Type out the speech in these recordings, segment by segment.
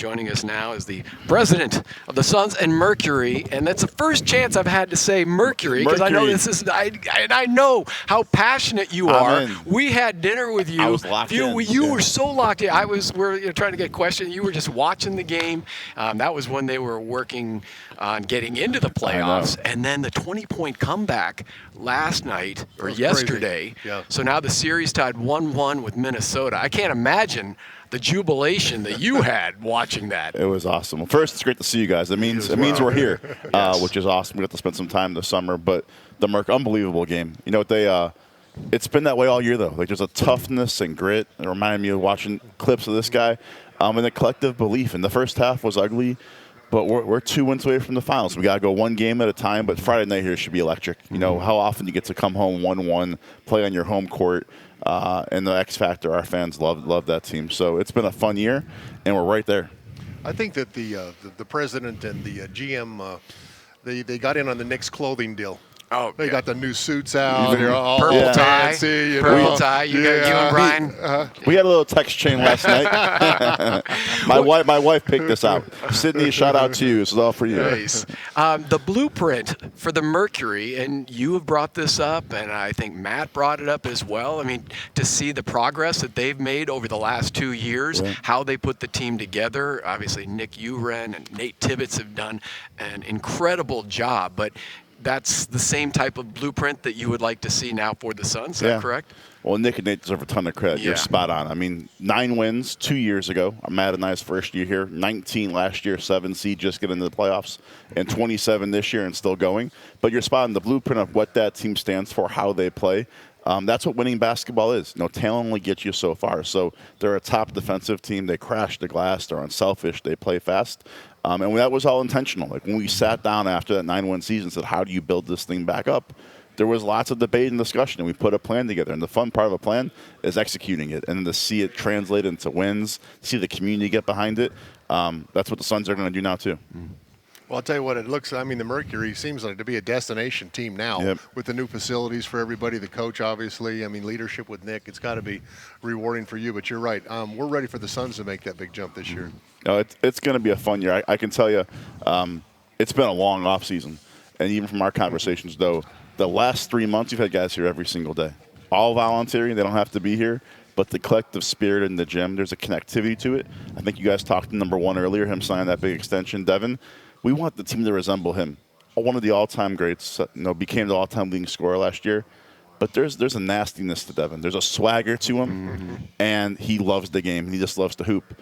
joining us now is the president of the Suns and Mercury, and that's the first chance I've had to say Mercury because I know this is. I know how passionate you are. We had dinner with you. I was locked in. You were so locked in. We're trying to get questions. You were just watching the game. That was when they were working on getting into the playoffs, and then the 20-point comeback last night or yesterday. Yeah. So now the series tied 1-1 with Minnesota. I can't imagine the jubilation that you had watching that. It was awesome. Well, first, it's great to see you guys. It means we're here, Yes. which is awesome. We got to spend some time this summer. But the Merc, unbelievable game. You know what it's been that way all year though. Like there's a toughness and grit. It reminded me of watching clips of this guy, and the collective belief. And the first half was ugly, but we're 2 wins away from the finals. We got to go one game at a time. But Friday night here should be electric. You know how often you get to come home 1-1, play on your home court. And the X Factor, our fans love that team. So it's been a fun year, and we're right there. I think that the president and the GM, they got in on the Knicks clothing deal. Oh, they got the new suits out. They're all purple tie. fancy. Purple tie. You and Brian. We had a little text chain last night. my wife picked this out. Sydney, shout out to you. This is all for you. Nice. The blueprint for the Mercury, and you have brought this up, and I think Matt brought it up as well. I mean, to see the progress that they've made over the last 2 years, how they put the team together. Obviously, Nick Uren and Nate Tibbetts have done an incredible job, but that's the same type of blueprint that you would like to see now for the Suns. Is that correct? Well, Nick and Nate deserve a ton of credit. Yeah. You're spot on. I mean, 9 wins 2 years ago. Matt and I's first year here. 19 last year, 7 seed, just getting into the playoffs, and 27 this year and still going. But you're spot on. The blueprint of what that team stands for, how they play. That's what winning basketball is. Talent only gets you so far. So they're a top defensive team. They crash the glass. They're unselfish. They play fast. And that was all intentional. Like when we sat down after that 9-win season and said, how do you build this thing back up? There was lots of debate and discussion, and we put a plan together. And the fun part of a plan is executing it. And then to see it translate into wins, see the community get behind it, that's what the Suns are going to do now too. Well, I'll tell you what, it looks, I mean, the Mercury seems like to be a destination team now with the new facilities for everybody, the coach, obviously. I mean, leadership with Nick, it's got to be rewarding for you, but you're right. We're ready for the Suns to make that big jump this year. No, it's going to be a fun year. I can tell you it's been a long off season. And even from our conversations, though, the last 3 months, you've had guys here every single day. All voluntary. They don't have to be here. But the collective spirit in the gym, there's a connectivity to it. I think you guys talked to number 1 earlier, him signing that big extension, Devin. We want the team to resemble him. One of the all-time greats, became the all-time leading scorer last year. But there's a nastiness to Devin. There's a swagger to him, and he loves the game. He just loves to hoop.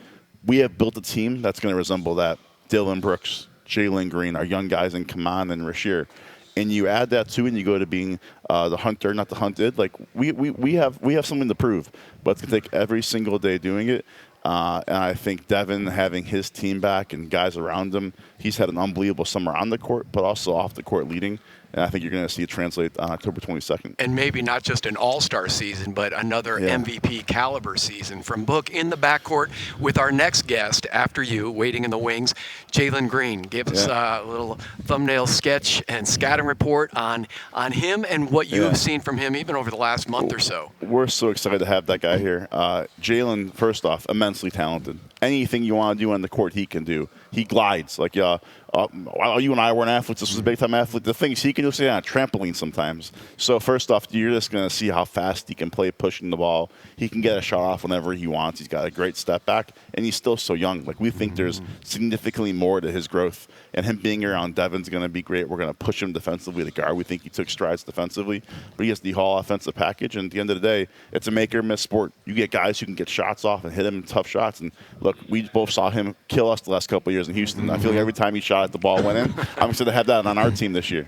We have built a team that's going to resemble that. Dylan Brooks, Jalen Green, our young guys in Kaman and Rasheer. And you add that to it, and you go to being the hunter, not the hunted. Like we have something to prove, but it's going to take every single day doing it. And I think Devin having his team back and guys around him, he's had an unbelievable summer on the court, but also off the court leading. And I think you're going to see it translate on October 22nd. And maybe not just an all-star season, but another MVP caliber season. From Book in the backcourt with our next guest after you, waiting in the wings, Jalen Green. Give us a little thumbnail sketch and scouting report on him and what you have seen from him even over the last month or so. We're so excited to have that guy here. Jalen, first off, immensely talented. Anything you want to do on the court, he can do. He glides. Like, while you and I weren't athletes, this was a big-time athlete. The things he can do, say on a trampoline sometimes. So first off, you're just going to see how fast he can play pushing the ball. He can get a shot off whenever he wants. He's got a great step back, and he's still so young. Like, we think there's significantly more to his growth, and him being around Devin's going to be great. We're going to push him defensively to guard. We think he took strides defensively, but he has the whole offensive package, and at the end of the day, it's a make-or-miss sport. You get guys who can get shots off and hit him in tough shots, and look, we both saw him kill us the last couple of years in Houston. I feel like every time he shot it, the ball went in. I'm excited to have that on our team this year.